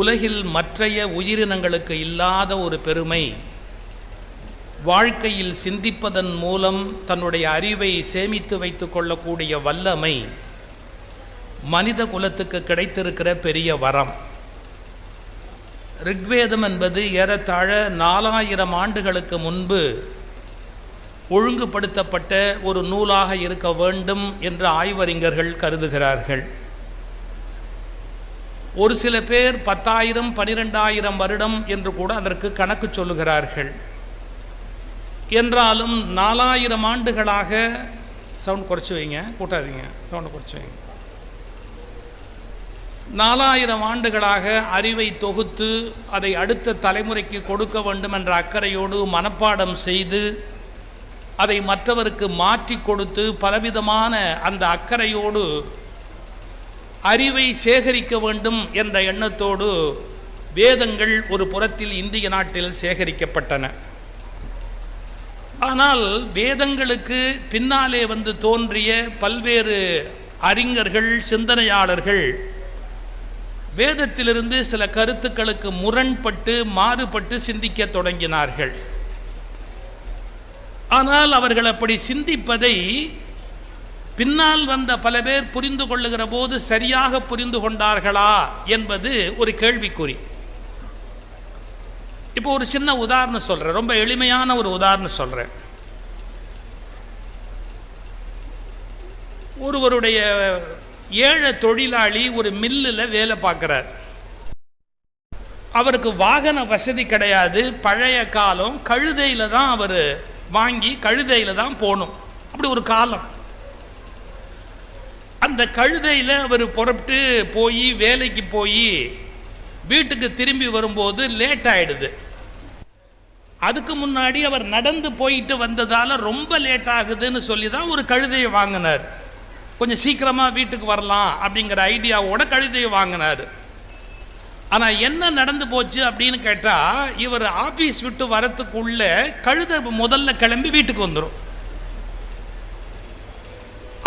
உலகில் மற்றைய உயிரினங்களுக்கு இல்லாத ஒரு பெருமை, வாழ்க்கையில் சிந்திப்பதன் மூலம் தன்னுடைய அறிவை சேமித்து வைத்து கொள்ளக்கூடிய வல்லமை மனித குலத்துக்கு கிடைத்திருக்கிற பெரிய வரம். ரிக்வேதம் என்பது ஏறத்தாழ 4000 ஆண்டுகளுக்கு முன்பு ஒழுங்குபடுத்தப்பட்ட ஒரு நூலாக இருக்க வேண்டும் என்று ஆய்வறிஞர்கள் கருதுகிறார்கள். ஒரு சில பேர் 10,000 12,000 வருடம் என்று கூட அதற்கு கணக்கு சொல்லுகிறார்கள். என்றாலும் 4000 ஆண்டுகளாக, சவுண்ட் குறைச்சி வைங்க, கூட்டாதீங்க, சவுண்டை குறைச்சி வைங்க, 4000 ஆண்டுகளாக அறிவை தொகுத்து அதை அடுத்த தலைமுறைக்கு கொடுக்க வேண்டும் என்ற அக்கறையோடு மனப்பாடம் செய்து அதை மற்றவருக்கு மாற்றி கொடுத்து பலவிதமான அந்த அக்கறையோடு அறிவை சேகரிக்க வேண்டும் என்ற எண்ணத்தோடு வேதங்கள் ஒரு புறத்தில் இந்திய நாட்டில் சேகரிக்கப்பட்டன. ஆனால் வேதங்களுக்கு பின்னாலே வந்து தோன்றிய பல்வேறு அறிஞர்கள், சிந்தனையாளர்கள் வேதத்திலிருந்து சில கருத்துக்களுக்கு முரண்பட்டு மாறுபட்டு சிந்திக்க தொடங்கினார்கள். ஆனால் அவர்கள் அப்படி சிந்திப்பதை பின்னால் வந்த பல பேர் புரிந்து கொள்ளுகிற போது சரியாக புரிந்து கொண்டார்களா என்பது ஒரு கேள்விக்குறி. இப்போ ஒரு சின்ன உதாரணம் சொல்றேன், ரொம்ப எளிமையான ஒரு உதாரணம் சொல்றேன். ஒருவருடைய ஏழை தொழிலாளி ஒரு மில்லில் வேலை பார்க்கிறார். அவருக்கு வாகன வசதி கிடையாது. பழைய காலம், கழுதையில் தான் அவர் வாங்கி கழுதையில் தான் போகணும். அப்படி ஒரு காலம். அந்த கழுதையில் அவர் புறப்பட்டு போய் வேலைக்கு போய் வீட்டுக்கு திரும்பி வரும்போது லேட் ஆயிடுது. அதுக்கு முன்னாடி அவர் நடந்து போயிட்டு வந்ததால் ரொம்ப லேட் ஆகுதுன்னு சொல்லி தான் ஒரு கழுதையை வாங்கினார். கொஞ்சம் சீக்கிரமாக வீட்டுக்கு வரலாம் அப்படிங்கிற ஐடியாவோட கழுதையை வாங்கினார். ஆனால் என்ன நடந்து போச்சு அப்படின்னு கேட்டால், இவர் ஆஃபீஸ் விட்டு வரத்துக்குள்ள கழுதை முதல்ல கிளம்பி வீட்டுக்கு வந்துடும்.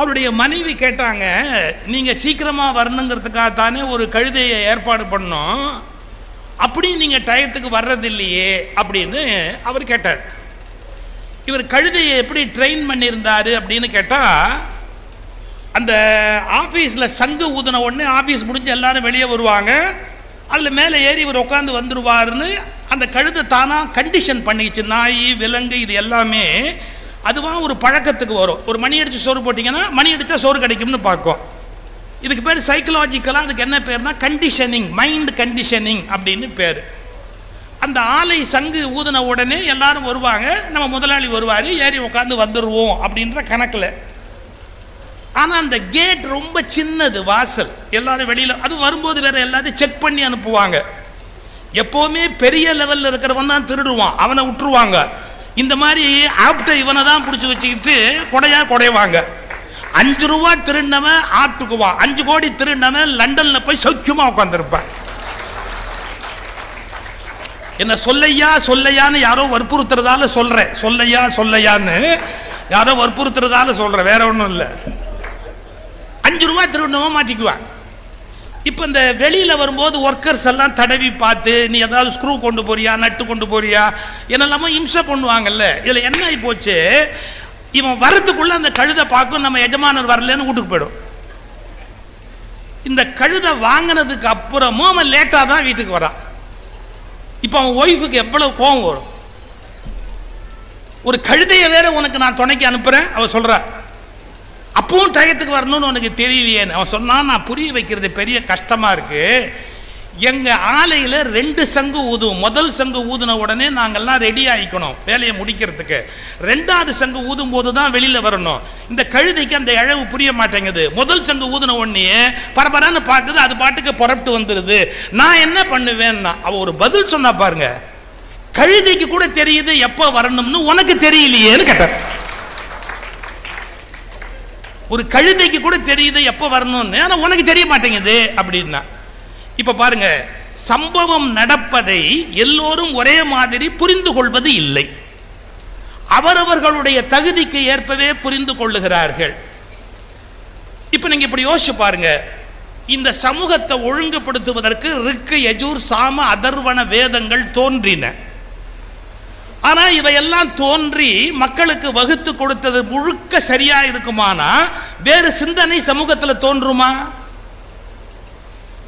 அவருடைய மனைவி கேட்டாங்க, நீங்கள் சீக்கிரமாக வரணுங்கிறதுக்காக தானே ஒரு கழுதையை ஏற்பாடு பண்ணோம், அப்படி நீங்கள் டயத்துக்கு வர்றதில்லையே அப்படின்னு அவர் கேட்டார். இவர் கழுதையை எப்படி ட்ரெயின் பண்ணியிருந்தார் அப்படின்னு கேட்டால், அந்த ஆஃபீஸில் சங்கு ஊதின உடனே ஆஃபீஸ் முடிஞ்சு எல்லாரும் வெளியே வருவாங்க, அதில் மேலே ஏறி இவர் உட்காந்து வந்துடுவார்னு அந்த கழுதை தானாக கண்டிஷன் பண்ணிக்கிச்சு. நாய், விலங்கு இது எல்லாமே அதுவாக ஒரு பழக்கத்துக்கு வரும். ஒரு மணி அடித்து சோறு போட்டிங்கன்னா மணி அடித்தா சோறு கிடைக்கும்னு பார்க்கும். இதுக்கு பேர் சைக்கலாஜிக்கலாக அதுக்கு என்ன பேர்னா கண்டிஷனிங், மைண்ட் கண்டிஷனிங் அப்படின்னு பேர். அந்த ஆலை சங்கு ஊதின உடனே எல்லாரும் வருவாங்க, நம்ம முதலாளி வருவார், ஏறி உட்காந்து வந்துடுவோம் அப்படின்ற கணக்கில். ஆனால் அந்த கேட் ரொம்ப சின்னது, வாசல், எல்லாரும் வெளியில், அது வரும்போது வேற எல்லாத்தையும் செக் பண்ணி அனுப்புவாங்க. எப்போவுமே பெரிய லெவலில் இருக்கிறவன் தான் திருடுவான், அவனை விட்டுருவாங்க. இந்த மாதிரி ஆப்ட இவனை தான் பிடிச்சி வச்சுக்கிட்டு குடைவாங்க. 5 ரூபா திருடினவன் ஆட்டுக்குவான், 5 கோடி திருடினவன் லண்டனில் போய் சௌக்கியமா உட்காந்துருப்பான். என்ன சொல்லையா சொல்லையான்னு யாரோ வற்புறுத்துறதால சொல்றேன், சொல்லையா சொல்லையான்னு யாரோ வற்புறுத்துறதால சொல்றேன், வேற ஒன்றும் இல்லை. 5 ரூபா திருடினவன் மாட்டிக்குவான். இப்போ இந்த வெளியில் வரும்போது ஒர்க்கர்ஸ் எல்லாம் தடவி பார்த்து, நீ ஏதாவது ஸ்க்ரூ கொண்டு போறியா, நட்டு கொண்டு போறியா, என்னெல்லாமோ இம்சை பண்ணுவாங்கல்ல. இதில் என்ன ஆகி போச்சு, இவன் வரத்துக்குள்ள அந்த கழுதை பார்க்கும் நம்ம எஜமானர் வரலன்னு வீட்டுக்கு போயிடும். இந்த கழுதை வாங்கினதுக்கு அப்புறமும் அவன் லேட்டாக தான் வீட்டுக்கு வரான். இப்போ அவன் ஒய்ஃபுக்கு எவ்வளவு கோபம் வரும். ஒரு கழுதையை வேற உனக்கு நான் துணைக்கு அனுப்புறேன் அவன் சொல்றா, அப்பவும் டயத்துக்கு வரணும்னு உனக்கு தெரியலையேன்னு அவன் சொன்னான். நான் புரிய வைக்கிறது பெரிய கஷ்டமா இருக்கு. எங்க ஆலையில் 2 சங்கு ஊதும். முதல் சங்கு ஊதின உடனே நாங்கள்லாம் ரெடி ஆகிக்கணும் வேலையை முடிக்கிறதுக்கு. 2வது சங்கு ஊதும் போது தான் வெளியில வரணும். இந்த கழுதைக்கு அந்த இழவு புரிய மாட்டேங்குது. முதல் சங்கு ஊதின உடனே பரபரன்னு பார்க்குது, அது பாட்டுக்கு புறப்பட்டு வந்துடுது. நான் என்ன பண்ணுவேன்னா, அவ ஒரு பதில் சொன்னா பாருங்க, கழுதைக்கு கூட தெரியுது எப்போ வரணும்னு, உனக்கு தெரியலையேன்னு கேட்டார். ஒரு கழுதைக்கு கூட தெரியுது எப்போ வரணும்னு, ஆனால் உனக்கு தெரிய மாட்டேங்குது அப்படின்னா. இப்போ பாருங்க, சம்பவம் நடப்பதை எல்லோரும் ஒரே மாதிரி புரிந்து கொள்வது இல்லை. அவரவர்களுடைய தகுதிக்கு ஏற்பவே புரிந்து கொள்ளுகிறார்கள். இப்போ நீங்க இப்படி யோசிச்சு பாருங்க, இந்த சமூகத்தை ஒழுங்குபடுத்துவதற்கு ரிக்கு, யஜூர், சாம, அதர்வண வேதங்கள் தோன்றின. ஆனா இவையெல்லாம் தோன்றி மக்களுக்கு வகுத்து கொடுத்தது முழுக்க சரியா இருக்குமானா வேறு சிந்தனை சமூகத்தில் தோன்றுமா?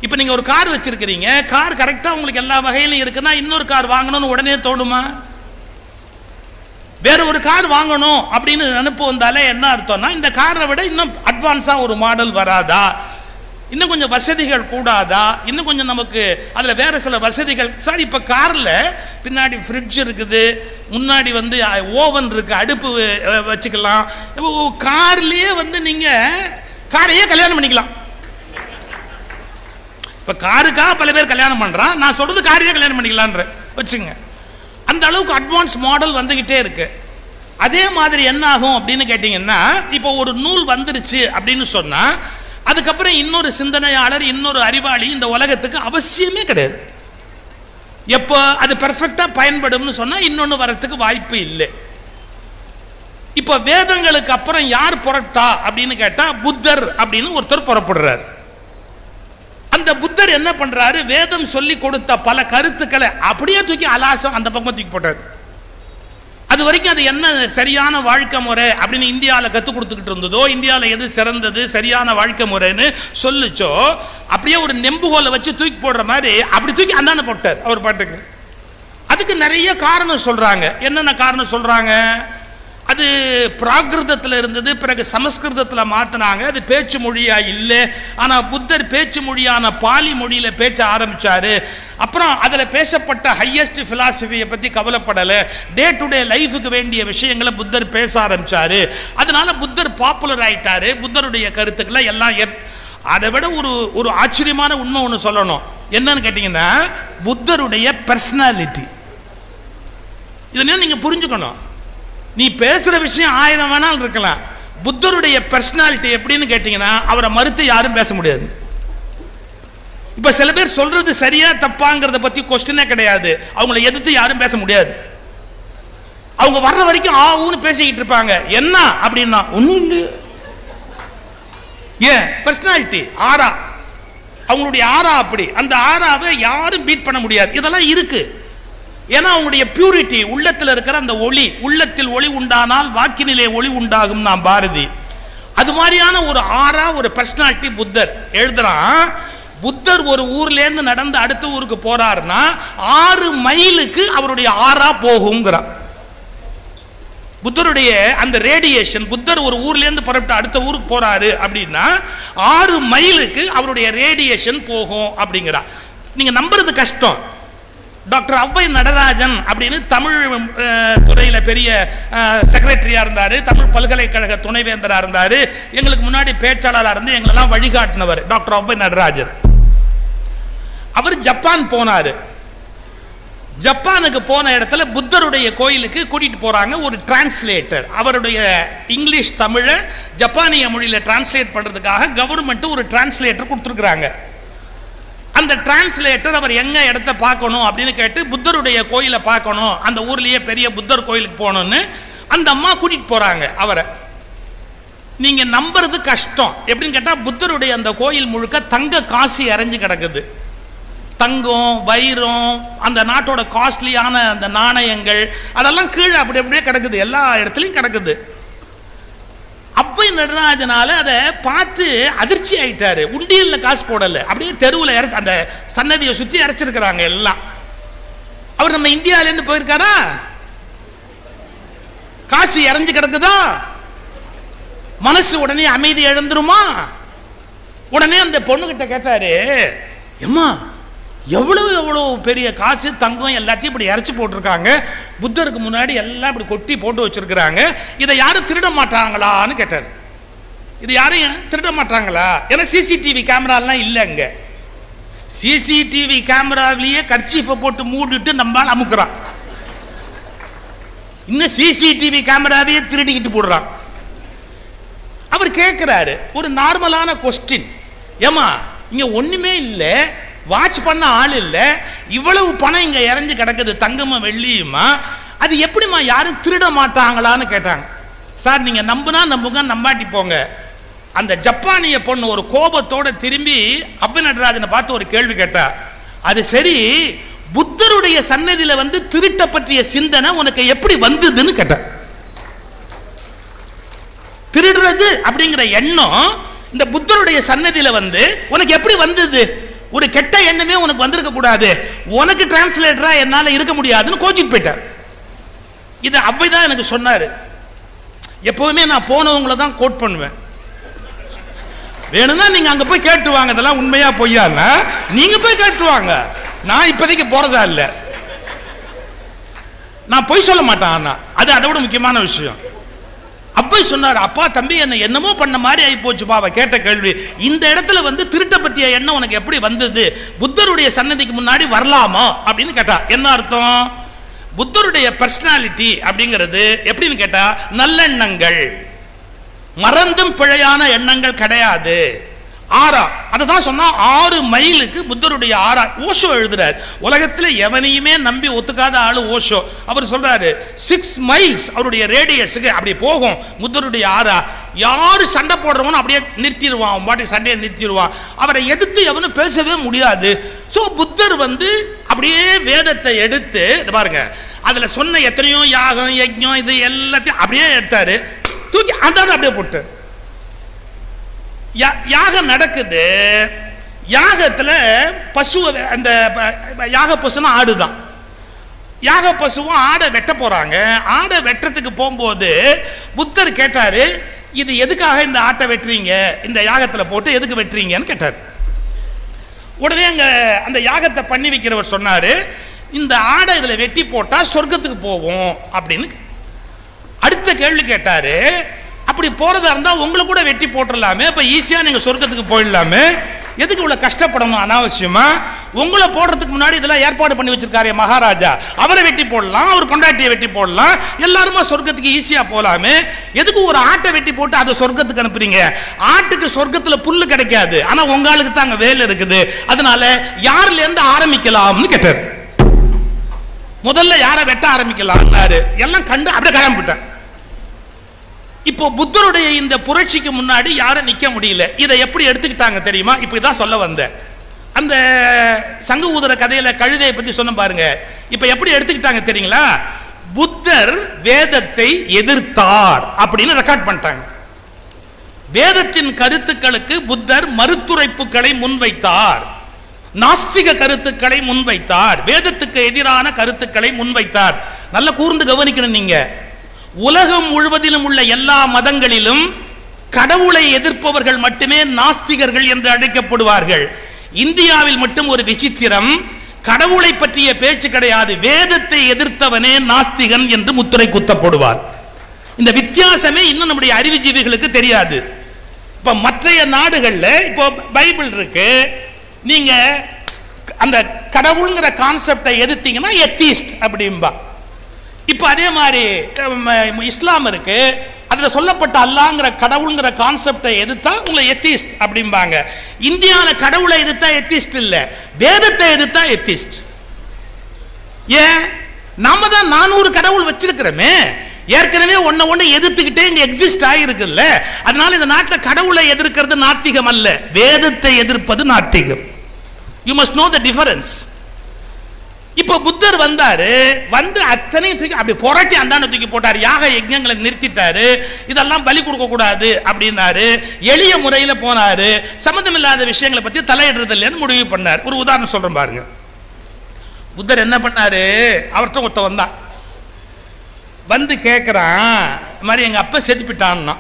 இப்ப நீங்க ஒரு கார் வச்சிருக்கிறீங்க, கார் கரெக்டா உங்களுக்கு எல்லா வகையிலும் இருக்குன்னா இன்னொரு கார் வாங்கணும்னு உடனே தோணுமா? வேற ஒரு கார் வாங்கணும் அப்படின்னு நினைப்பு வந்தாலே என்ன அர்த்தம்னா இந்த காரை விட இன்னும் அட்வான்ஸா ஒரு மாடல் வராதா, இன்னும் கொஞ்சம் வசதிகள் கூடாதா, இன்னும் கொஞ்சம் நமக்கு அதில் வேற சில வசதிகள். சார் இப்போ காரில் பின்னாடி ஃப்ரிட்ஜ் இருக்குது, முன்னாடி வந்து ஓவன் இருக்கு, அடுப்பு வச்சுக்கலாம். கார்லேயே வந்து நீங்கள் காரையே கல்யாணம் பண்ணிக்கலாம். இப்போ காருக்காக பல பேர் கல்யாணம் பண்ணுறான், நான் சொல்றது காரையே கல்யாணம் பண்ணிக்கலான்ற வச்சுங்க. அந்த அளவுக்கு அட்வான்ஸ் மாடல் வந்துகிட்டே இருக்கு. அதே மாதிரி என்ன ஆகும் அப்படின்னு கேட்டீங்கன்னா, இப்போ ஒரு நூல் வந்துருச்சு அப்படின்னு சொன்னா அதுக்கப்புறம் இன்னொரு சிந்தனையாளர், இன்னொரு அறிவாளி இந்த உலகத்துக்கு அவசியமே கிடையாது. எப்போ அது பெர்ஃபெக்டா பயன்படும்னு சொன்னா இன்னொன்று வரத்துக்கு வாய்ப்பு இல்லை. இப்போ வேதங்களுக்கு அப்புறம் யார் புறப்பட்டா அப்படின்னு கேட்டா புத்தர் அப்படின்னு ஒருத்தர் புறப்படுறார். அந்த புத்தர் என்ன பண்றாரு, வேதம் சொல்லி கொடுத்த பல கருத்துக்களை அப்படியே தூக்கி அலாசம் அந்த பக்கம் தூக்கி போட்டார். அது வரைக்கும் அது என்ன சரியான வாழ்க்கை முறை அப்படின்னு இந்தியாவில் கற்றுக் கொடுத்துக்கிட்டு இருந்ததோ, இந்தியாவில் எது சிறந்தது சரியான வாழ்க்கை முறைன்னு சொல்லிச்சோ, அப்படியே ஒரு நெம்புகோலை வச்சு தூக்கி போடுற மாதிரி அப்படி தூக்கி அந்தாண்ட போட்டார் அவர் பாட்டுக்கு. அதுக்கு நிறைய காரணம் சொல்றாங்க. என்னென்ன காரணம் சொல்றாங்க? அது பிராகிருதத்தில் இருந்தது, பிறகு சமஸ்கிருதத்தில் மாற்றினாங்க, அது பேச்சு மொழியா இல்லை. ஆனால் புத்தர் பேச்சு மொழியான பாலி மொழியில் பேச ஆரம்பிச்சாரு. அப்புறம் அதில் பேசப்பட்ட ஹையஸ்ட் பிலாசபியை பற்றி கவலைப்படலை, டே டு டே லைஃபுக்கு வேண்டிய விஷயங்களை புத்தர் பேச ஆரம்பிச்சாரு. அதனால புத்தர் பாப்புலர் ஆயிட்டாரு. புத்தருடைய கருத்துக்களை எல்லாம் அதை விட ஒரு ஆச்சரியமான உண்மை ஒன்று சொல்லணும். என்னன்னு கேட்டீங்கன்னா, புத்தருடைய பர்சனாலிட்டி இதெல்லாம் நீங்க புரிஞ்சுக்கணும். நீ பேசுற விஷயம் 1000 வேணாலும் இருக்கலாம், புத்தருடைய பர்சனாலிட்டி எப்படின்னு கேட்டீங்கன்னா அவரை மறுத்து யாரும் பேச முடியாது. இப்ப சில பேர் சொல்றது சரியா தப்பாங்கிறத பத்தி கொஸ்டினே கிடையாது, அவங்களை எதிர்த்து யாரும் பேச முடியாது. அவங்க வர்ற வரைக்கும் ஆவுன்னு பேசிக்கிட்டு இருப்பாங்க. என்ன அப்படின்னா ஒன்றும் இல்லை, ஏன் பர்சனாலிட்டி ஆரா, அவங்களுடைய ஆரா அப்படி, அந்த ஆராவை யாரும் பீட் பண்ண முடியாது. இதெல்லாம் இருக்கு. ஏன்னா அவங்களுடைய பியூரிட்டி, உள்ளத்தில் இருக்கிற அந்த ஒளி, உள்ளத்தில் ஒளி உண்டானால் வாக்கினிலே ஒளி உண்டாகும் நான் பாரதி. அது மாதிரியான ஒரு ஆரா, ஒரு பர்சனாலிட்டி புத்தர். எழுதுறான், புத்தர் ஒரு ஊர்ல இருந்து நடந்து அடுத்த ஊருக்கு போறாருன்னா 6 மைலுக்கு அவருடைய ஆரா போகுங்கிறான். புத்தருடைய அந்த ரேடியேஷன், புத்தர் ஒரு ஊர்ல இருந்து புறப்பட்டு அடுத்த ஊருக்கு போறாரு அப்படின்னா 6 மைலுக்கு அவருடைய ரேடியேஷன் போகும் அப்படிங்கிறா. நீங்க நம்புறது கஷ்டம். டாக்டர் ஔவை நடராஜன் அப்படின்னு தமிழ் துறையில் பெரிய செக்ரட்டரியா இருந்தாரு, தமிழ் பல்கலைக்கழக துணைவேந்தரா இருந்தாரு, எங்களுக்கு முன்னாடி பேச்சாளராக இருந்து எங்களெல்லாம் வழிகாட்டினவர் டாக்டர் ஔவை நடராஜன். அவர் ஜப்பான் போனாரு. ஜப்பானுக்கு போன இடத்துல புத்தருடைய கோயிலுக்கு கூட்டிட்டு போறாங்க ஒரு டிரான்ஸ்லேட்டர். அவருடைய இங்கிலீஷ் தமிழை ஜப்பானிய மொழியில் டிரான்ஸ்லேட் பண்றதுக்காக கவர்மெண்ட் ஒரு டிரான்ஸ்லேட்டர் கொடுத்துருக்குறாங்க. அந்த டிரான்ஸ்லேட்டர் அவர் எங்க இடத்த பார்க்கணும் அப்படின்னு கேட்டு புத்தருடைய கோயிலை பார்க்கணும், அந்த ஊர்லயே பெரிய புத்தர் கோயிலுக்கு போகணும்னு அந்த அம்மா கூட்டிட்டு போறாங்க அவரை. நீங்க நம்புறது கஷ்டம். எப்படின்னு கேட்டா புத்தருடைய அந்த கோயில் முழுக்க தங்க காசி அரைஞ்சு கிடக்குது. தங்கம், வைரம், அந்த நாட்டோட காஸ்ட்லியான அந்த நாணயங்கள் அதெல்லாம் கீழே அப்படி அப்படியே கிடக்குது, எல்லா இடத்துலையும் கிடக்குது. ஔவை நடராஜனால அதை பார்த்து அதிர்ச்சி ஆயிட்டாரு. உண்டியல்ல காசு போடல, அப்படியே தெருவில் அந்த சன்னதியை சுற்றி அரைச்சிருக்கிறாங்க எல்லாம். அவர் நம்ம இந்தியாவிலேருந்து போயிருக்காரா? காசு இறஞ்சு கிடக்குதா? மனசு உடனே அமைதி இழந்துருமா? உடனே அந்த பொண்ணுகிட்ட கேட்டாரு, எம்மா எவ்வளவு எவ்வளவு பெரிய காசு தங்கம் எல்லாத்தையும் இப்படி இறச்சி போட்டிருக்காங்க, புத்தருக்கு முன்னாடி எல்லாம் இப்படி கொட்டி போட்டு வச்சிருக்கிறாங்க, இதை யாரும் திருட மாட்டாங்களான்னு கேட்டார். இது யாரும் திருட மாட்டாங்களா? ஏன்னா சிசிடிவி கேமராலாம் இல்லை அங்க. சிசிடிவி கேமராவிலேயே கர்ச்சீஃபை போட்டு மூடிட்டு நம்மால் அமுக்குறான், இன்னும் சிசிடிவி கேமராவையே திருடிக்கிட்டு போடுறான். அவர் கேட்கிறாரு ஒரு நார்மலான கொஸ்டின், ஏமா இங்க ஒண்ணுமே இல்லை, வாட்ச் பண்ண ஆள் இல்லை, இவ்வளவு பணம் இங்க இறஞ்சு கிடக்குது, தங்கமா வெள்ளியுமா, அது எப்படிமா யாரும் திருட மாட்டாங்களான்னு கேட்டாங்க. சார் நீங்க நம்புனா நம்புங்க, நம்பாட்டி போங்க. அந்த ஜப்பானிய பொண்ணு ஒரு கோபத்தோட திரும்பி அப்பு நடராஜனை பார்த்து ஒரு கேள்வி கேட்டா, அது சரி, புத்தருடைய சன்னதியில வந்து திருட்ட பற்றிய சிந்தனை உனக்கு எப்படி வந்ததுன்னு கேட்ட. திருடுறது அப்படிங்கிற எண்ணம் இந்த புத்தருடைய சன்னதியில வந்து உனக்கு எப்படி வந்தது? ஒரு கெட்ட எண்ணமே உனக்கு வந்திருக்க கூடாது, உனக்கு டிரான்ஸ்லேட்டரா என்னால இருக்க முடியாதுன்னு கோச்சிட்டு போயிட்டார். இது அப்படிதான் எனக்கு சொன்னாரு. எப்பவுமே நான் போனவங்கள தான் கோட் பண்ணுவேன். வேணும்னா நீங்க அங்க போய் கேட்டுவாங்க, இதெல்லாம் உண்மையா பொய்யான்னா நீங்க போய் கேட்டுவாங்க. நான் இப்போதைக்கு போறதா இல்ல, நான் பொய் சொல்ல மாட்டேன். ஆனா அது அதை விட முக்கியமான விஷயம். அப்பா சொன்னார், அப்பா தம்பி என்ன என்னமோ பண்ண மாதிரி ஆகி போச்சுப்பா அவ கேட்ட கேள்வி. இந்த இடத்துல வந்து திருட்ட பத்திய எண்ணம் உனக்கு எப்படி வந்தது? புத்தருடைய சன்னதிக்கு முன்னாடி வரலாமா அப்படின்னு கேட்டா. என்ன அர்த்தம்? புத்தருடைய பர்சனாலிட்டி அப்படிங்கிறது எப்படின்னு கேட்டா, நல்லெண்ணங்கள், மறந்தும் பிழையான எண்ணங்கள் கிடையாது. ஆறா அதுதான் சொன்னா 6 மைலுக்கு புத்தருடைய ஆறா. ஓஷோ எழுதுறார், உலகத்தில் எவனையுமே நம்பி ஒத்துக்காத ஆளு ஓஷோ. அவர் சொல்றாரு 6 மைல்ஸ் அவருடைய ரேடியஸுக்கு அப்படி போகும் புத்தருடைய ஆறா. யாரு சண்டை போடுறவனும் அப்படியே நிறுத்திடுவான், பாட்டி சண்டையை நிறுத்திடுவான், அவரை எதிர்த்து எவனும் பேசவே முடியாது. ஸோ புத்தர் வந்து அப்படியே வேதத்தை எடுத்து பாருங்க, அதுல சொன்ன எத்தனையோ யாகம் யஜ்ஞம் இது எல்லாத்தையும் அப்படியே எடுத்தாரு, தூக்கி அந்த அப்படியே போட்டு யாகம் நடக்குது. யாகத்துல பசு, அந்த யாக பசுனா ஆடுதான். யாக பசுவும் ஆடை வெட்ட போறாங்க. ஆடை வெட்டுறதுக்கு போகும்போது புத்தர் கேட்டாரு, இது எதுக்காக இந்த ஆட்டை வெட்டுறீங்க, இந்த யாகத்துல போட்டு எதுக்கு வெட்டுறீங்கன்னு கேட்டார். உடனே அங்க அந்த யாகத்தை பண்ணி வைக்கிறவர் சொன்னாரு, இந்த ஆடை இதுல வெட்டி போட்டா சொர்க்கத்துக்கு போவோம் அப்படின்னு. அடுத்த கேள்வி கேட்டாரு, அப்படி போறதா இருந்தா உங்களை கூட வெட்டி போட்டுடலாமே, அப்ப ஈஸியா நீங்க சொர்க்கத்துக்கு போயிடலாமே, எதுக்கு இவ்வளவு கஷ்டப்படணும் அனாவசியமா? உங்களை போடுறதுக்கு முன்னாடி இதெல்லாம் ஏற்பாடு பண்ணி வச்சிருக்காரு மகாராஜா, அவரை வெட்டி போடலாம், அவர் பொண்டாட்டியை வெட்டி போடலாம், எல்லாருமா சொர்க்கத்துக்கு ஈஸியா போலாமே, எதுக்கு ஒரு ஆட்டை வெட்டி போட்டு அதை சொர்க்கத்துக்கு அனுப்புறீங்க? ஆட்டுக்கு சொர்க்கத்துல புல்லு கிடைக்காது, ஆனா உங்களுக்கு தான் அங்க வேலை இருக்குது, அதனால யாருல இருந்து ஆரம்பிக்கலாம்னு கேட்டார். முதல்ல யாரை வெட்ட ஆரம்பிக்கலாம் எல்லாம் கண்டு அப்படியே கிளம்பிட்டேன். இப்போ புத்தருடைய இந்த புரட்சிக்கு முன்னாடி யாரும் நிக்க முடியல. இதை எப்படி எடுத்துக்கிட்டாங்க தெரியுமா? இப்ப இதான் சொல்ல வந்த அந்த சங்கு ஊதுற கதையில கழுதையை பத்தி சொன்ன பாருங்க. இப்ப எப்படி எடுத்துக்கிட்டாங்க தெரியுங்களா? புத்தர் வேதத்தை எதிர்த்தார் அப்படின்னு ரெக்கார்ட் பண்ணிட்டாங்க. வேதத்தின் கருத்துக்களுக்கு புத்தர் மறுத்துரைப்புகளை முன்வைத்தார், நாஸ்திக கருத்துக்களை முன்வைத்தார், வேதத்துக்கு எதிரான கருத்துக்களை முன்வைத்தார். நல்ல கூர்ந்து கவனிக்கணும் நீங்க. உலகம் முழுவதிலும் உள்ள எல்லா மதங்களிலும் கடவுளை எதிர்ப்பவர்கள் மட்டுமே நாஸ்திகர்கள் என்று அழைக்கப்படுவார்கள். இந்தியாவில் மட்டும் ஒரு விசித்திரம், கடவுளை பற்றிய பேச்சு கிடையாது, வேதத்தை எதிர்த்தவனே நாஸ்திகன் என்று முத்திரை குத்தப்படுவார். இந்த வித்தியாசமே இன்னும் நம்முடைய அறிவுஜீவிகளுக்கு தெரியாது. இப்ப மற்றைய நாடுகள்ல இப்போ பைபிள் இருக்கு, நீங்க அந்த கடவுள்ங்கிற கான்செப்டை எதிர்த்தீங்கன்னா எத்திஸ்ட் அப்படிம்பா. இப்ப அதே மாதிரி இஸ்லாம் இருக்கு, அதுல சொல்லப்பட்ட அல்லாஹ்ங்கிற கடவுள்ங்கிற கான்செப்டை எதிர்த்தா உங்களை எத்திஸ்ட் அப்படிம்பாங்க. இந்தியாவில கடவுளை எதிர்த்தா எத்திஸ்ட் இல்ல, வேதத்தை எதிர்த்தா எத்திஸ்ட். ஏன்? நாம தான் 400 கடவுள் வச்சிருக்கிறோமே, ஏற்கனவே ஒண்ணு எதிர்த்துக்கிட்டே இங்க எக்ஸிஸ்ட் ஆகிருக்குல்ல, அதனால இந்த நாட்டில் கடவுளை எதிர்க்கிறது நாத்திகம் அல்ல, வேதத்தை எதிர்ப்பது நாத்திகம். You must know the difference. இப்ப புத்தர் வந்தாரு, வந்து அத்தனையும் தூக்கி அப்படி புரட்டி அந்தாண்ட தூக்கி போட்டார், யாக யஜ்ஞங்களை நிறுத்திட்டாரு, இதெல்லாம் பலி கொடுக்க கூடாது அப்படின்னாரு, எளிய முறையில் போனாரு, சம்பந்தமில்லாத விஷயங்களை பத்தி தலையிடுறது இல்லைன்னு முடிவு பண்ணார். ஒரு உதாரணம் சொல்றேன் பாருங்க. புத்தர் என்ன பண்ணாரு, அவர்கிட்ட ஒருத்த வந்தான், வந்து கேட்குறான், இந்த மாதிரி எங்கள் அப்பா செத்து போயிட்டான்னா.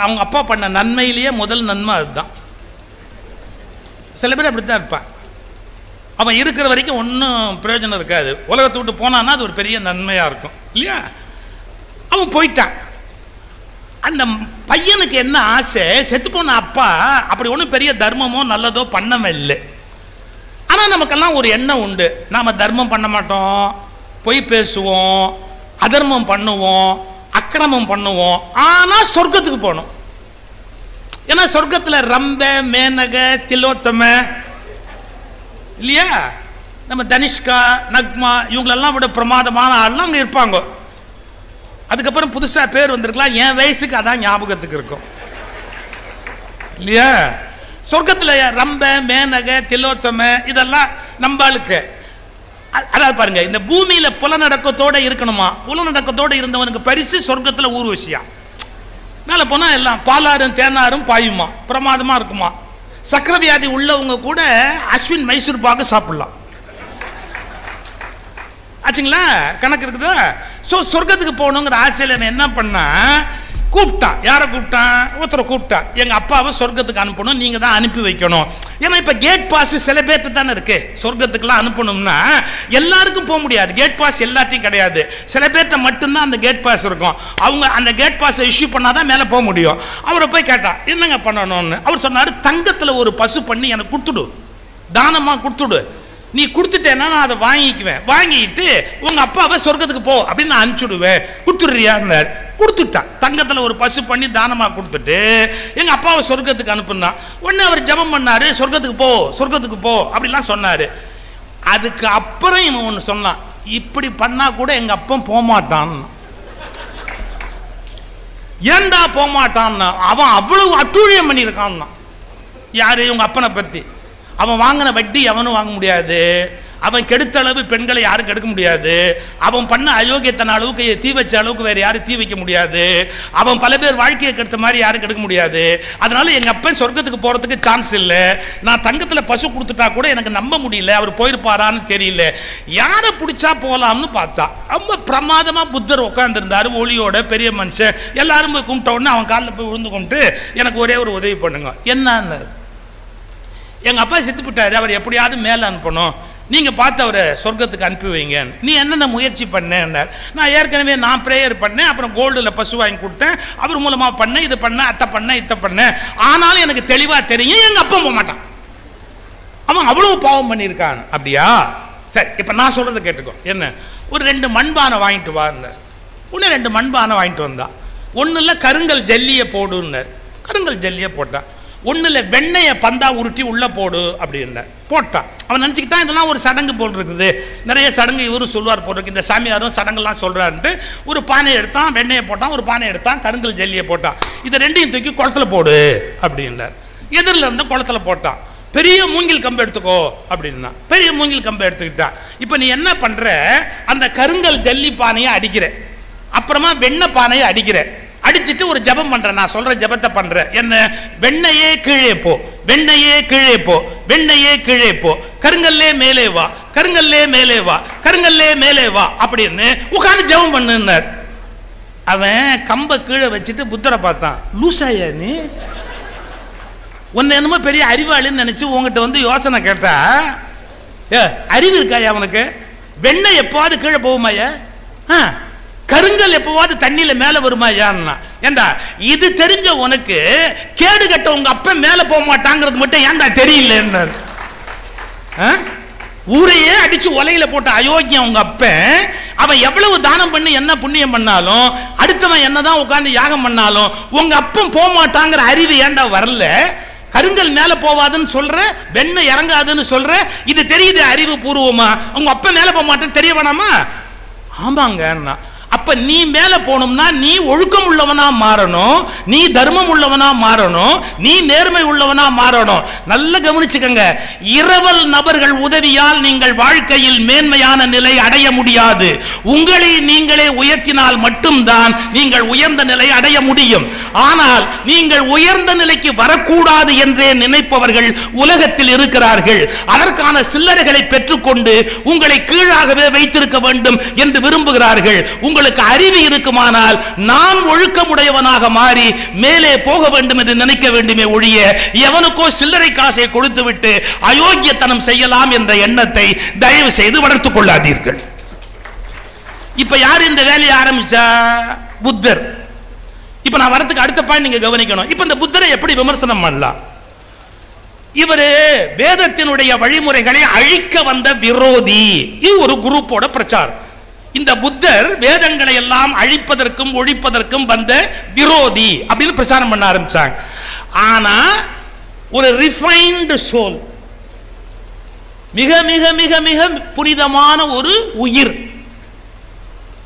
அவங்க அப்பா பண்ண நன்மையிலேயே முதல் நன்மை அதுதான். சில பேர் அப்படித்தான் இருப்பான், அவன் இருக்கிற வரைக்கும் ஒன்றும் பிரயோஜனம் இருக்காது, உலகத்தை விட்டு போனான்னா அது ஒரு பெரிய நன்மையாக இருக்கும் இல்லையா? அவன் போயிட்டான். அந்த பையனுக்கு என்ன ஆசை, செத்து போன அப்பா அப்படி ஒன்றும் பெரிய தர்மமோ நல்லதோ பண்ணவே இல்லை. ஆனால் நமக்கெல்லாம் ஒரு எண்ணம் உண்டு, நாம் தர்மம் பண்ண மாட்டோம், பொய் பேசுவோம், அதர்மம் பண்ணுவோம், அக்கிரமம் பண்ணுவோம், ஆனால் சொர்க்கத்துக்கு போகணும். ஏன்னா சொர்க்கத்தில் ரம்ப, மேனக, திலோத்தம இல்லையா, நம்ம தனிஷ்கா, நக்மா இவங்களெல்லாம் விட பிரமாதமான ஆள்லாம் அங்கே இருப்பாங்க. அதுக்கப்புறம் புதுசாக பேர் வந்திருக்கலாம், என் வயசுக்கு அதான் ஞாபகத்துக்கு இருக்கும். இல்லையா? சொர்க்கத்தில் ரம்ப, மேனக, திலோத்தம இதெல்லாம் நம்பாளுக்கு. அதாவது பாருங்க, இந்த பூமியில புலநடக்கத்தோட இருக்கணுமா, புலநடக்கத்தோட இருந்தவனுக்கு பரிசு சொர்க்கத்தில் ஊர்வசியா. மேலே போனால் எல்லாம் பாலாரும் தேனாரும் பாயுமா, பிரமாதமாக இருக்குமா. சக்கரவியாதி உள்ளவங்க கூட அஸ்வின் மைசூர் பாக்கு சாப்பிடலாம். ஆச்சுங்களா? கணக்கு இருக்குதா? ஸோ சொர்க்கத்துக்கு போகணுங்கிற ஆசையில் என்ன பண்ணா, கூப்பிட்டான். யாரை கூப்பிட்டான்? ஒருத்தரை கூப்பிட்டான். எங்கள் அப்பாவை சொர்க்கத்துக்கு அனுப்பணும், நீங்கள் தான் அனுப்பி வைக்கணும். ஏன்னா இப்போ கேட் பாஸ் சில பேர்த்து தானே இருக்கு. சொர்க்கத்துக்குலாம் அனுப்பணும்னா எல்லாருக்கும் போக முடியாது. கேட் பாஸ் எல்லாத்தையும் கிடையாது. சில பேர்த்த மட்டும்தான் அந்த கேட் பாஸ் இருக்கும். அவங்க அந்த கேட் பாஸை இஷ்யூ பண்ணாதான் மேலே போக முடியும். அவரை போய் கேட்டான், என்னங்க பண்ணணும்னு. அவர் சொன்னார், தங்கத்தில் ஒரு பசு பண்ணி எனக்கு கொடுத்துடு, தானமாக கொடுத்துடு. நீ கொடுத்துட்டேன்னா நான் அதை வாங்கிக்குவேன், வாங்கிட்டு உங்கள் அப்பாவை சொர்க்கத்துக்கு போ அப்படின்னு நான் அனுப்பிச்சுடுவேன், கொடுத்துட்றியான்னார். கொடுத்துட்டான். தங்கத்தில் ஒரு பசு பண்ணி தானமாக கொடுத்துட்டு எங்கள் அப்பாவை சொர்க்கத்துக்கு அனுப்புனான். உடனே அவர் ஜெபம் பண்ணார், சொர்க்கத்துக்கு போ, சொர்க்கத்துக்கு போ அப்படிலாம் சொன்னார். அதுக்கு அப்புறம் இவன் ஒன்று சொன்னான், இப்படி பண்ணால் கூட எங்கள் அப்பன் போகமாட்டான். ஏண்டா போகமாட்டான்னா, அவன் அவ்வளவு அட்டூழியம் பண்ணியிருக்கான். யார்? இவங்க அப்பனை பற்றி. அவன் வாங்கின வட்டி எவனும் வாங்க முடியாது. அவன் கெடுத்த அளவு பெண்களை யாரும் கெடுக்க முடியாது. அவன் பண்ண அயோக்கியத்தன அளவுக்கு தீ வச்ச அளவுக்கு வேற யாரும் தீ வைக்க முடியாது. அவன் பல பேர் வாழ்க்கையை கெடுத்த மாதிரி யாரும் கெடுக்க முடியாது. அதனால எங்க அப்பன் சொர்க்கத்துக்கு போறதுக்கு சான்ஸ் இல்லை. நான் தங்கத்தில் பசு கொடுத்துட்டா கூட எனக்கு நம்ப முடியல, அவர் போயிருப்பாரான்னு தெரியல. யாரை பிடிச்சா போலாம்னு பார்த்தா ரொம்ப பிரமாதமா புத்தர் உட்காந்துருந்தாரு, ஒளியோட பெரிய மனுஷன். எல்லாரும் போய் கும்பிட்ட உடனே அவன் காலில் போய் விழுந்து கும்பிட்டு, எனக்கு ஒரே ஒரு உதவி பண்ணுங்க. என்னன்னு, எங்கள் அப்பா செத்து போட்டாரு, அவர் எப்படியாவது மேலே அனுப்பணும், நீங்கள் பார்த்து அவரை சொர்க்கத்துக்கு அனுப்பி வைங்க. நீ என்னென்ன முயற்சி பண்ணேன்னார். நான் ஏற்கனவே நான் ப்ரேயர் பண்ணேன், அப்புறம் கோல்டில் பசு வாங்கி கொடுத்தேன், அவர் மூலமாக பண்ணேன், இது பண்ணேன், அத்தை பண்ணேன், இத்தை பண்ணேன். ஆனாலும் எனக்கு தெளிவாக தெரியும், எங்கள் அப்பா போக மாட்டான், அவன் அவ்வளோ பாவம் பண்ணியிருக்கான். அப்படியா? சரி, இப்போ நான் சொல்கிறத கேட்டுக்கோ. என்ன, ஒரு 2 மண்பானை வாங்கிட்டு வான்னார். இன்னும் 2 மண்பானை வாங்கிட்டு வந்தான். ஒன்றில் கருங்கல் ஜல்லியை போடுன்னார். கருங்கல் ஜல்லியை போட்டான். ஒன்றில் வெண்ணெயை பந்தா உருட்டி உள்ளே போடு அப்படின்னார். போட்டான். அவன் நினச்சிக்கிட்டான் இதெல்லாம் ஒரு சடங்கு போல் இருக்குது, நிறைய சடங்கு இவரும் சொல்லுவார் போட்டிருக்கு, இந்த சாமியாரும் சடங்கெல்லாம் சொல்கிறான்ட்டு ஒரு பானை எடுத்தான், வெண்ணெயை போட்டான், ஒரு பானை எடுத்தான், கருங்கல் ஜல்லியை போட்டான். இதை 2ஐயும் தூக்கி குளத்துல போடு அப்படின்னார். எதிரில் இருந்து குளத்துல போட்டான். பெரிய மூங்கில் கம்பு எடுத்துக்கோ அப்படின்னா பெரிய மூங்கில் கம்பை எடுத்துக்கிட்டான். இப்போ நீ என்ன பண்ணுற, அந்த கருங்கல் ஜல்லி பானையை அடிக்கிற, அப்புறமா வெண்ணெய் பானையை அடிக்கிற, அடிச்சுட்டு ஒரு ஜபம் பண்ற, நான் சொல்ற ஜபத்தை பண்ற. என்ன? வெண்ணையே கீழே போ, வெண்ணையே கீழே போ, வெண்ணையே கீழே போ, கருங்கல்லே மேலே வா, கருங்கல்லே மேலே வா, கருங்கல்லே மேலே வா அப்படின்னு உட்காந்து ஜபம் பண்ணுன்னார். அவன் கம்பை கீழே வச்சுட்டு புத்தரை பார்த்தான். லூசாயா நீ? உன்னை என்னமோ பெரிய அறிவாளின்னு நினைச்சு உங்ககிட்ட வந்து யோசனை கேட்டா, அறிவு இருக்காயா அவனுக்கு? வெண்ணெய் எப்போவாது கீழே போகுமாயா? கருங்கல் எப்போவாது தண்ணியில மேல வருமா? ஏண்டா இது தெரிஞ்ச உனக்கு கேடு கட்ட உங்க அப்ப மேல போக மாட்டாங்கிறது மட்டும் ஏன்டா தெரியல? ஊரையே அடிச்சு ஒலையில போட்ட அயோக்கியம் உங்க அப்ப. அவன் எவ்வளவு தானம் பண்ணி என்ன புண்ணியம் பண்ணாலும், அடுத்தவன் என்னதான் உட்கார்ந்து யாகம் பண்ணாலும் உங்க அப்பன் போக மாட்டாங்கிற அறிவு ஏன்டா வரல? கருங்கல் மேல போவாதுன்னு சொல்ற, வெண்ணெய் இறங்காதுன்னு சொல்ற, இது தெரியுது அறிவு பூர்வமா? உங்க அப்ப மேல போக மாட்டேன்னு தெரிய வேணாமா? ஆமாங்க. அப்ப நீ மேல போகணும்னா நீ ஒழுக்கம் உள்ளவனா மாறணும், நீ தர்மம் உள்ளவனா மாறணும், நீ நேர்மை உள்ளவனா மாறணும். நல்ல கவனிச்சுக்கங்க, இரவல் நபர்கள் உதவியால் நீங்கள் வாழ்க்கையில் மேன்மையான நிலை அடைய முடியாது. உங்களை நீங்களே உயர்த்தினால் மட்டும்தான் நீங்கள் உயர்ந்த நிலை அடைய முடியும். ஆனால் நீங்கள் உயர்ந்த நிலைக்கு வரக்கூடாது என்றே நினைப்பவர்கள் உலகத்தில் இருக்கிறார்கள். அதற்கான சில்லறைகளை பெற்றுக்கொண்டு உங்களை கீழாகவே வைத்திருக்க வேண்டும் என்று விரும்புகிறார்கள். உங்களுக்கு அறிவு இருக்குமானால் நான் ஒழுக்கமுடையவனாக மாறி மேலே போக வேண்டும் என்று நினைக்க வேண்டுமே ஒழிய எவனுக்கோ சில்லறை காசை கொடுத்து விட்டு அயோக்கியத்தனம் செய்யலாம் என்ற எண்ணத்தை தயவு செய்து வளர்த்துக் கொள்ளாதீர்கள். இப்ப யார் இந்த வேலையை ஆரம்பிச்சா? புத்தர். இப்ப நான் வரதுக்கு அடுத்த பாயிண்ட் நீங்க கவனிக்கணும். இப்ப இந்த புத்தரை எப்படி விமர்சனம் பண்ணலாம்? இவரு வேதத்தினுடைய வழிமுறைகளை அழிக்க வந்த விரோதி. இது ஒரு குரூப்போட பிரச்சாரம். இந்த புத்தர் வேதங்களை எல்லாம் அழிப்பதற்கும் ஒழிப்பதற்கும் வந்த விரோதி அப்படின்னு பிரச்சாரம் பண்ண ஆரம்பிச்சாங்க. ஆனா ஒரு ரிஃபைன்டு சோல், மிக மிக மிக மிக புனிதமான ஒரு உயிர்,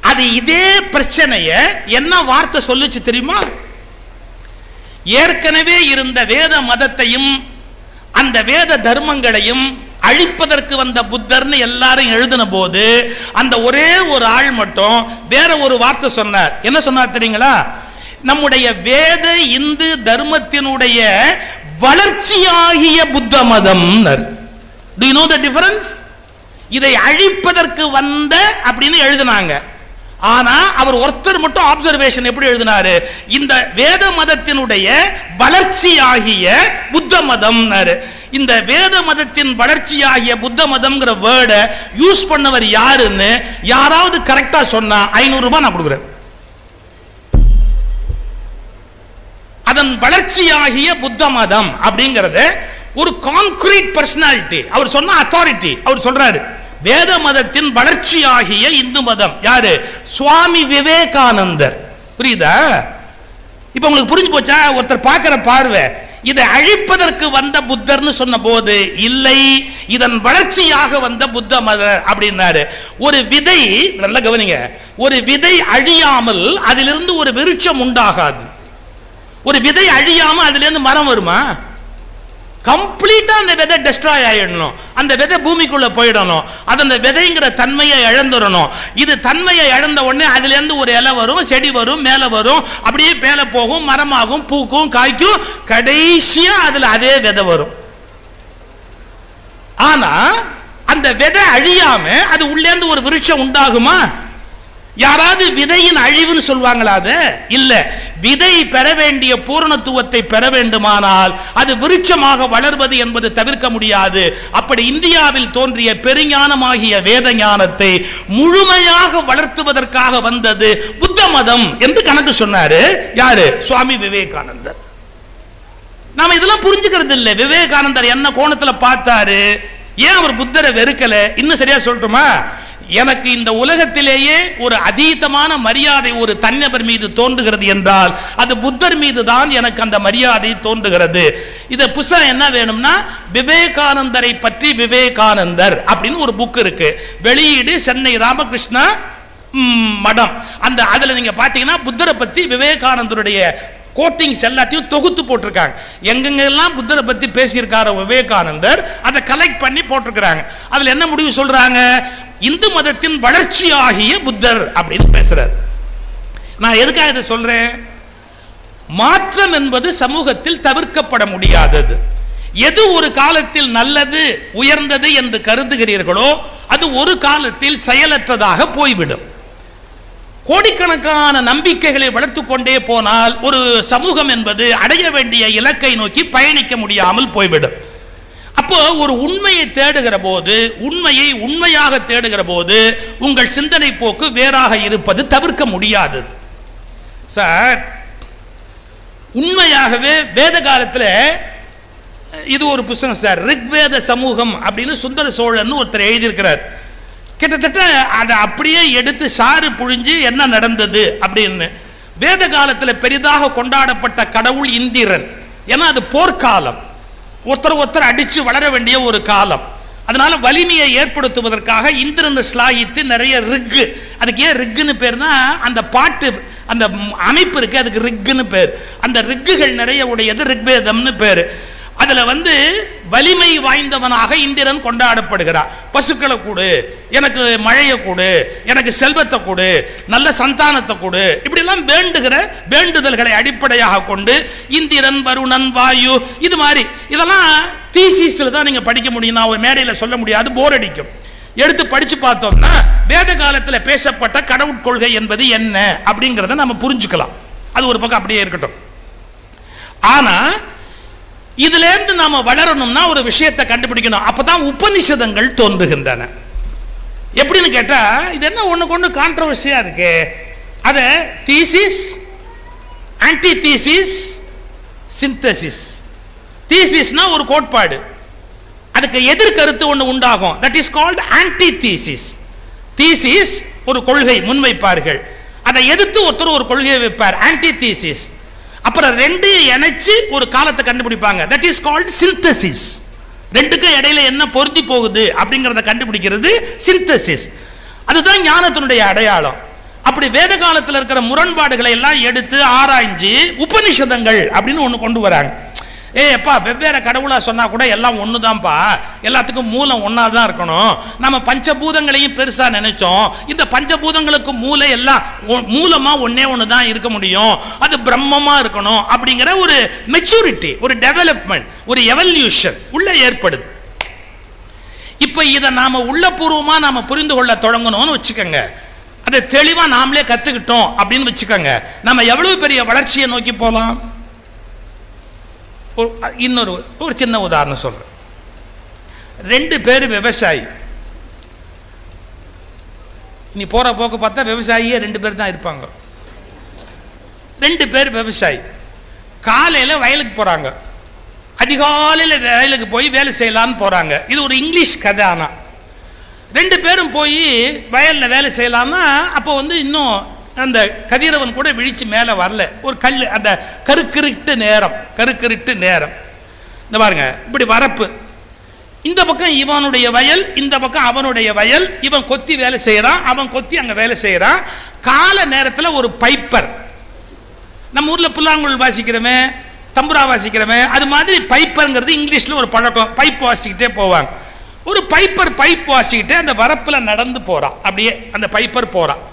அது இதே பிரச்சனைய என்ன வார்த்தை சொல்லுச்சு தெரியுமா? ஏற்கனவே இருந்த வேத மதத்தையும் அந்த வேத தர்மங்களையும் அழிப்பதற்கு வந்த புத்தர்னு எல்லாரும் எழுதின போது அந்த ஒரே ஒரு ஆள் மட்டும் வேற ஒரு வார்த்தை சொன்னார். என்ன சொன்னார் தெரியுங்களா? நம்முடைய வேத இந்து தர்மத்தினுடைய வளர்ச்சியாகிய புத்த மதம். Do you know the difference? இதை அழிப்பதற்கு வந்த அப்படின்னு எழுதினாங்க. ஆனா அவர் ஒருத்தர் மட்டும் அப்சர்வேஷன் எப்படி எழுதினாரு? இந்த வேத மதத்தினுடைய வளர்ச்சியாகிய புத்த மதம். இந்த வேத மதத்தின் வளர்ச்சியாகிய புத்த மதம்ங்கிற வேர்டை யூஸ் பண்ணவர் யாருன்னு யாராவது கரெக்டா சொன்னா 500 ரூபாய் நான் கொடுக்குறேன். அதன் வளர்ச்சியாகிய புத்த மதம் அப்படிங்கறது ஒரு கான்கிரீட் பர்சனாலிட்டி. அவர் சொன்ன அத்தாரிட்டி. அவர் சொல்றாரு வேத மதத்தின் வளர்ச்சியாகிய இந்து மதம் யாரு? சுவாமி விவேகானந்தர். புரியுதா? இப்ப உங்களுக்கு புரிஞ்சு போச்சா? ஒருத்தர் பார்க்கிற பார்வை இதை அழிப்பதற்கு வந்த புத்தர்னு சொன்ன போது இல்லை, இதன் வளர்ச்சியாக வந்த புத்த மதம் அப்படின்னாரு. ஒரு விதை, நல்ல கவனிங்க, ஒரு விதை அழியாமல் அதிலிருந்து ஒரு விருட்சம் உண்டாகாது. ஒரு விதை அழியாம அதிலிருந்து மரம் வருமா? கம்ப்ளீட்டா அந்த விதை டெஸ்ட்ராய் ஆயிடணும். அந்த விதை பூமிக்குள்ள போயிடணும். அது அந்த விதைங்கிற தன்மையை இழந்துடணும். இது தன்மையை இழந்த உடனே அதுல இருந்து ஒரு இலை வரும், செடி வரும், மேல வரும், அப்படியே மேல போகும், மரமாகும், பூக்கும், காய்க்கும், கடைசியா அதுல அதே விதை வரும். ஆனா அந்த விதை அழியாம அது உள்ளே இருந்து ஒரு விருட்சம் உண்டாகுமா? யாராவது விதையின் அழிவுன்னு சொல்வாங்களா? அது இல்ல. விதை பெற வேண்டிய பூரணத்துவத்தை பெற வேண்டுமானால் அது விருட்சமாக வளர்வது என்பது தவிர்க்க முடியாது. அப்படி இந்தியாவில் தோன்றிய பெருஞானமாகிய வேத ஞானத்தை முழுமையாக வளர்த்துவதற்காக வந்தது புத்த மதம் என்று கணக்கு சொன்னாரு. யாரு? சுவாமி விவேகானந்தர். நாம இதெல்லாம் புரிஞ்சுக்கிறது இல்லை. விவேகானந்தர் என்ன கோணத்துல பார்த்தாரு? ஏன் அவர் புத்தரை வெறுக்கல? இன்னும் சரியா சொல்லட்டுமா? எனக்கு இந்த உலகத்திலேயே ஒரு அதீதமான மரியாதை ஒரு தனிநபர் மீது தோன்றுகிறது என்றால் அது புத்தர் மீது தான் எனக்கு அந்த மரியாதை தோன்றுகிறது. இத புத்தகம் என்ன வேணும்னா விவேகானந்தரை பற்றி விவேகானந்தர் அப்படின்னு ஒரு புக் இருக்கு. வெளியீடு சென்னை ராமகிருஷ்ணா மடம். அந்த அதுல நீங்க பாத்தீங்கன்னா புத்தரை பத்தி விவேகானந்தருடைய கோட்டிங்ஸ் எல்லாத்தையும் தொகுத்து போட்டிருக்காங்க. எங்கெங்கெல்லாம் புத்தரை பத்தி பேசியிருக்காரு விவேகானந்தர் அதை கலெக்ட் பண்ணி போட்டிருக்கிறாங்க. அதுல என்ன முடிவு சொல்றாங்க? இந்து மதத்தின் வளர்ச்சியாகிய புத்தர் அப்படின்னு பேசுறார். நான் எதுக்காக இதை சொல்றேன்? மாற்றம் என்பது சமூகத்தில் தவிர்க்கப்பட முடியாதது. எது ஒரு காலத்தில் நல்லது உயர்ந்தது என்று கருதுகிறீர்களோ அது ஒரு காலத்தில் செயலற்றதாக போய்விடும். கோடிக்கணக்கான நம்பிக்கைகளை வளர்த்துக் கொண்டே போனால் ஒரு சமூகம் என்பது அடைய வேண்டிய இலக்கை நோக்கி பயணிக்க முடியாமல் போய்விடும். அப்போ ஒரு உண்மையை தேடுகிற போது, உண்மையை உண்மையாக தேடுகிற போது உங்கள் சிந்தனை போக்கு வேறாக இருப்பது தவிர்க்க முடியாதது. சார், உண்மையாகவே வேத காலத்தில் இது ஒரு புத்தகம் சார், ரிக்வேத சமூகம் அப்படின்னு சுந்தர சோழன் ஒருத்தர் எழுதியிருக்கிறார். கிட்டத்தட்ட அதை அப்படியே எடுத்து சாறு புழிஞ்சு என்ன நடந்தது அப்படின்னு. வேத காலத்தில் பெரிதாக கொண்டாடப்பட்ட கடவுள் இந்திரன். ஏன்னா அது போர்க்காலம், ஒருத்தர் அடிச்சு வளர வேண்டிய ஒரு காலம். அதனால வலிமையை ஏற்படுத்துவதற்காக இந்திரனை ஸ்லாகித்து நிறைய ரிக்கு, அதுக்கு ஏன் ரிக்குன்னு பேர்னா அந்த பாட்டு அந்த அமைப்பு இருக்கு, அதுக்கு ரிக்குன்னு பேர். அந்த ரிக்குகள் நிறைய உடையது ரிக்வேதம்னு பேர். அதுல வலிமை வாய்ந்தவனாக இந்திரன் கொண்டாடப்படுகிறார். பசுக்களை கொடு, எனக்கு மழையை கொடு, எனக்கு செல்வத்தை கொடு, நல்ல சந்தானத்தை கொடு, இப்படி எல்லாம் வேண்டுகிற வேண்டுதல்களை அடிப்படையாக கொண்டு இந்திரன், வருணன், வாயு, இது மாதிரி இதெல்லாம் தீசிஸ்ல தான் நீங்க படிக்க முடியும். நான் ஒரு மேடையில் சொல்ல முடியாது, போர் அடிக்கும். எடுத்து படிச்சு பார்த்தோம்னா வேத காலத்தில் பேசப்பட்ட கடவுள் கொள்கை என்பது என்ன அப்படிங்கிறத நம்ம புரிஞ்சுக்கலாம். அது ஒரு பக்கம் அப்படியே இருக்கட்டும். ஆனா இதுல இருந்து நாம வளரணும்னா ஒரு விஷயத்தை கண்டுபிடிக்கணும். அப்பதான் உபநிஷதங்கள் தோன்றுகின்றன. எப்படின்னு கேட்டா இது என்ன ஒண்ணுக்கு ஒண்ணு கான்ட்ரோவர்சியா இருக்கு. அத தீசிஸ், ஆன்டி தீசிஸ், சிந்தசிஸ். தீசிஸ்னா ஒரு கோட்பாடு, அதுக்கு எதிர்கருத்து ஒன்று உண்டாகும். That is called anti thesis. Thesis ஒரு கொள்கை முன்வைப்பார்கள், அதை எதிர்த்து ஒருத்தர் ஒரு கொள்கையை வைப்பார், ஆன்டி தீசிஸ். அப்புறம் ரெண்டு இணைச்சு ஒரு காலத்தை கண்டுபிடிப்பாங்க, தட் இஸ் கால்ட் சிந்தசிஸ். ரெண்டுக்கும் இடையில என்ன பொருந்தி போகுது அப்படிங்கறத கண்டுபிடிக்கிறது சிந்தசிஸ். அதுதான் ஞானத்தினுடைய அடையாளம். அப்படி வேத காலத்தில் இருக்கிற முரண்பாடுகளை எல்லாம் எடுத்து ஆராய்ஞ்சு உபனிஷதங்கள் அப்படின்னு ஒன்று கொண்டு வராங்க. அப்பா வெவ்வேறு கடவுளா சொன்னா கூட எல்லாம் ஒண்ணுதான்ப்பா, எல்லாத்துக்கும் மூலம் ஒன்னா தான் இருக்கணும். நம்ம பஞ்சபூதங்களையும் பெருசா நினைச்சோம், இந்த பஞ்சபூதங்களுக்கு மூளை எல்லாம் மூலமா ஒன்னே ஒன்று தான் இருக்க முடியும், அது பிரம்மமா இருக்கணும் அப்படிங்கிற ஒரு மெச்சூரிட்டி, ஒரு டெவலப்மெண்ட், ஒரு எவல்யூஷன் உள்ள ஏற்படுது. இப்ப இதை நாம உள்ளபூர்வமா நாம புரிந்து கொள்ள தொடங்கணும்னு வச்சுக்கோங்க, அதை தெளிவா நாமளே கத்துக்கிட்டோம் அப்படின்னு வச்சுக்கோங்க, நம்ம எவ்வளவு பெரிய வளர்ச்சியை நோக்கி போகலாம். ஒரு சின்ன உதாரணம் சொல்றேன். 2 பேர் விவசாயி, நீ போற போக்கு பார்த்தா விவசாயியே 2 பேர் தான் இருப்பாங்க. 2 பேர் விவசாயி காலையில் வயலுக்கு போறாங்க, அதிகாலையில் வயலுக்கு போய் வேலை செய்யலான்னு போறாங்க. இது ஒரு இங்கிலீஷ் கதை. ஆனா 2 பேரும் போய் வயலில் வேலை செய்யலாம்னா அப்போ இன்னும் அந்த கதிரவன் கூட விழிச்சு மேலே வரல, ஒரு கல், அந்த கருக்கிருட்டு நேரம். இந்த பாருங்க, இப்படி வரப்பு, இந்த பக்கம் இவனுடைய வயல், இந்த பக்கம் அவனுடைய வயல். இவன் கொத்தி வேலை செய்யறான், அவன் கொத்தி அங்க வேலை செய்யறான். கால நேரத்தில் ஒரு பைப்பர், நம்ம ஊர்ல புல்லாங்குழல் வாசிக்கிறவன், தம்புரா வாசிக்கிறவன், அது மாதிரி பைப்பர்ங்கிறது இங்கிலீஷ்ல ஒரு பழக்கம். பைப் வாசிக்கிட்டே போவாங்க. ஒரு பைப் வாசிக்கிட்டே அந்த வரப்புல நடந்து போறான். அப்படியே அந்த பைப்பர் போறான்.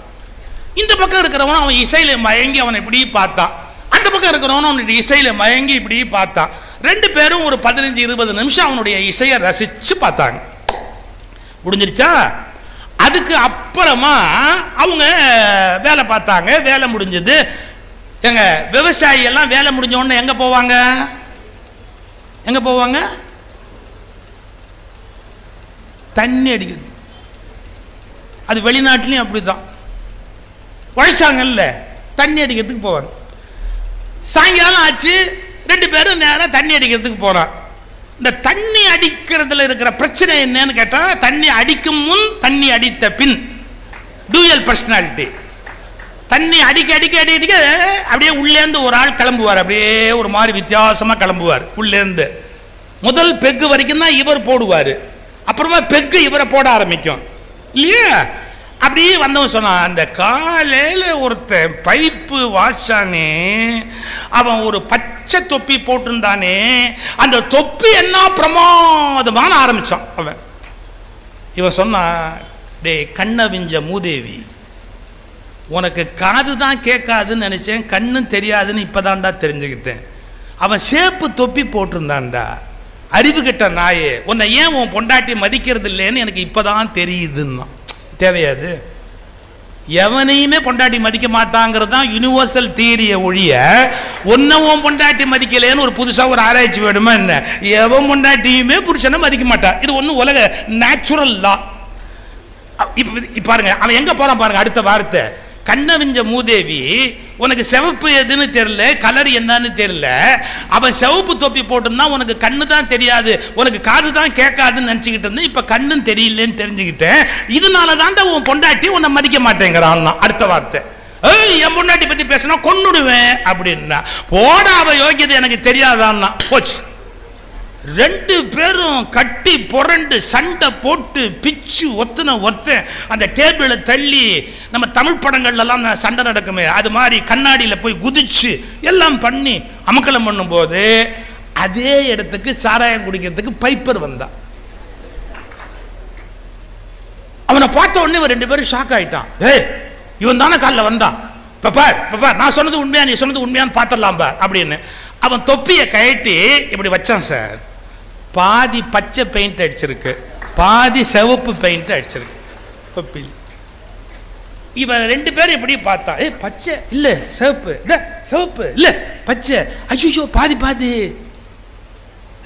இந்த பக்கம் இருக்கிறவன் அவன் இசையில மயங்கி அவனை இப்படி பார்த்தான், அந்த பக்கம் இருக்கிறவன் அவனுடைய இசையில மயங்கி இப்படி பார்த்தான். 2 பேரும் ஒரு 15-20 நிமிஷம் அவனுடைய இசையை ரசிச்சு பார்த்தாங்க. முடிஞ்சிருச்சா? அதுக்கு அப்புறமா அவங்க வேலை பார்த்தாங்க. வேலை முடிஞ்சது. எங்க விவசாயி எல்லாம் வேலை முடிஞ்ச உடனே எங்க போவாங்க? தண்ணி அடிக்குது. அது வெளிநாட்டிலையும் அப்படிதான். உழைச்சாங்கல்ல, தண்ணி அடிக்கிறதுக்கு போவாங்க. சாயங்காலம் ஆச்சு, 2 பேரும் நேரம் தண்ணி அடிக்கிறதுக்கு போறான். இந்த தண்ணி அடிக்கிறதுல இருக்கிற பிரச்சனை என்னன்னு கேட்டா, தண்ணி அடிக்கும் முன், தண்ணி அடித்த பின், டூயல் பர்சனாலிட்டி. தண்ணி அடிக்க அப்படியே உள்ளேந்து ஒரு ஆள் கிளம்புவார், அப்படியே ஒரு மாதிரி வித்தியாசமா கிளம்புவார். உள்ளேந்து முதல் பெக்கு வரைக்கும் தான் இவர் போடுவார், அப்புறமா பெக்கு இவரை போட ஆரம்பிக்கும் இல்லையா? அப்படியே வந்தவன் சொன்னான், அந்த காலையில் ஒருத்தன் பைப்பு வாசானே, அவன் ஒரு பச்சை தொப்பி போட்டிருந்தானே, அந்த தொப்பி என்ன பிரமாதமான ஆரம்பிச்சான் அவன். இவன் சொன்னான், டே கண்ணவிஞ்ச மூதேவி, உனக்கு காது தான் கேட்காதுன்னு நினைச்சேன், கண்ணும் தெரியாதுன்னு இப்பதான்டா தெரிஞ்சுக்கிட்டேன். அவன் சேப்பு தொப்பி போட்டிருந்தான்டா, அறிவு கெட்ட நாயே, உன்னை ஏன் உன் பொண்டாட்டி மதிக்கிறது இல்லைன்னு எனக்கு இப்பதான் தெரியுதுன்னா. தேவையாது, எவனையுமே பொண்டாட்டி மதிக்க மாட்டாங்கிறது தான் யூனிவர்சல் தியரியை ஒழிய, ஒன்னவும் பொண்டாட்டி மதிக்கலேன்னு ஒரு புதுசா ஒரு ஆராய்ச்சி வேணுமா என்ன? எவன் பொண்டாட்டியுமே புருஷனை மதிக்க மாட்டான். இது ஒன்றும் உலக நேச்சுரல் லா. இப்ப பாருங்க, அவன் எங்க போறான் பாருங்க. அடுத்த வார்த்தை, கண்ணவிஞ்ச மூதேவி, உனக்கு சிவப்பு எதுன்னு தெரியல, கலர் என்னன்னு தெரியல. அவன் சிவப்பு தொப்பி போட்டுன்னா உனக்கு கண்ணு தான் தெரியாது, உனக்கு காது தான் கேட்காதுன்னு நினைச்சுக்கிட்டு இருந்தேன். இப்ப கண்ணும் தெரியலன்னு தெரிஞ்சுக்கிட்டேன். இதனால தாண்டா உன் பொண்டாட்டி உன்னை மதிக்க மாட்டேங்கிறான். அடுத்த வார்த்தை, என் பொண்டாட்டி பத்தி பேசினா கொன்னுடுவேன் அப்படின்னா. போட அவ யோகியது எனக்கு தெரியாதான்னா போச்சு. 2 பேரும் கட்டி புரண்டு சண்டை போட்டு பிச்சு ஒருத்தன் அந்த டேபிளை தள்ளி, நம்ம தமிழ் படங்கள்லாம் சண்டை நடக்குமே அது மாதிரி கண்ணாடியில் போய் குதிச்சு எல்லாம் பண்ணி அமக்கலம் பண்ணும்போது, அதே இடத்துக்கு சாராயம் குடிக்கிறதுக்கு பைப்பர் வந்தான். அவனை பார்த்த உடனே 2 பேரும் ஷாக் ஆயிட்டான். இவன் தானே காலில் வந்தான், நான் சொன்னது உண்மையா, நீ சொன்னது உண்மையான்னு பார்த்துடலாம் அப்படின்னு. அவன் தொப்பியை கழட்டி இப்படி வச்சான். சார், பாதி பச்சை பெயிண்ட் அடிச்சிருக்கு, பாதி சிவப்பு பெயிண்ட் அடிச்சிருக்கு தொப்பி. இவன் 2 பேரும் எப்படி பார்த்தா, பச்சை இல்ல சிவப்பு, சிவப்பு இல்ல பச்சை, ஐயோ பாதி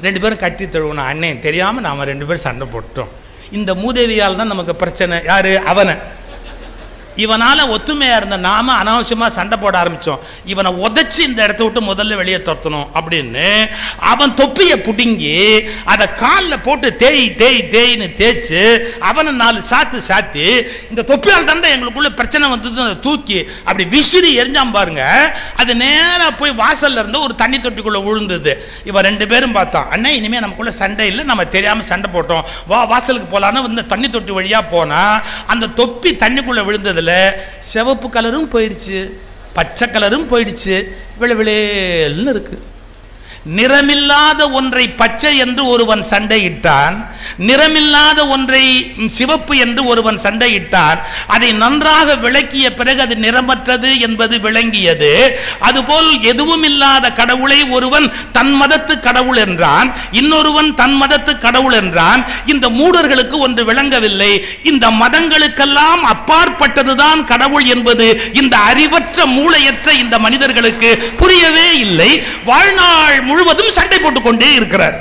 2 பேரும் கட்டி தழுவணும். அண்ணே தெரியாம நாம 2 பேரும் சண்டை போட்டோம். இந்த மூதேவியால் தான் நமக்கு பிரச்சனை. யாரு? அவனை. இவனால ஒத்துமையா இருந்த நாம அனாவசியமா சண்டை போட ஆரம்பிச்சோம். இவனை உதைச்சு இந்த இடத்த விட்டு முதல்ல வெளியே துரத்தணும் அப்படின்னு அவன் தொப்பியை புடுங்கி அதை காலில் போட்டு தேய்ன்னு தேய்ச்சு அவனை 4 சாத்தி, இந்த தொப்பியால் தாண்டா எங்களுக்குள்ள பிரச்சனை வந்தது, அதை தூக்கி அப்படி விசிறி எரிஞ்சாம் பாருங்க. அது நேராக போய் வாசல்ல இருந்து ஒரு தண்ணி தொட்டிக்குள்ள விழுந்தது. இவன் 2 பேரும் பார்த்தான், அண்ணா இனிமே நமக்குள்ள சண்டை இல்லை, நம்ம தெரியாம சண்டை போட்டோம், வா வாசலுக்கு போலான்னு இந்த தண்ணி தொட்டி வழியா போனா அந்த தொப்பி தண்ணிக்குள்ள விழுந்ததுல சமயத்தில் சிவப்பு கலரும் போயிடுச்சு, பச்சை கலரும் போயிடுச்சு, விளவிளேல்னு இருக்கு. நிறமில்லாத ஒன்றை பச்சை என்று ஒருவன் சண்டையிட்டான், நிறமில்லாத ஒன்றை சிவப்பு என்று ஒருவன் சண்டையிட்டான். அதை நன்றாக விளக்கிய பிறகு அது நிறமற்றது என்பது விளங்கியது. அதுபோல் எதுவும் இல்லாத கடவுளை ஒருவன் தன் மதத்து கடவுள் என்றான், இன்னொருவன் தன் மதத்து கடவுள் என்றான். இந்த மூடர்களுக்கு ஒன்று விளங்கவில்லை. இந்த மதங்களுக்கெல்லாம் அப்பாற்பட்டதுதான் கடவுள் என்பது இந்த அறிவற்ற மூளையற்ற இந்த மனிதர்களுக்கு புரியவே இல்லை. வாழ்நாள் முழுவதும் சண்டை போட்டுக் கொண்டே இருக்கிறார்.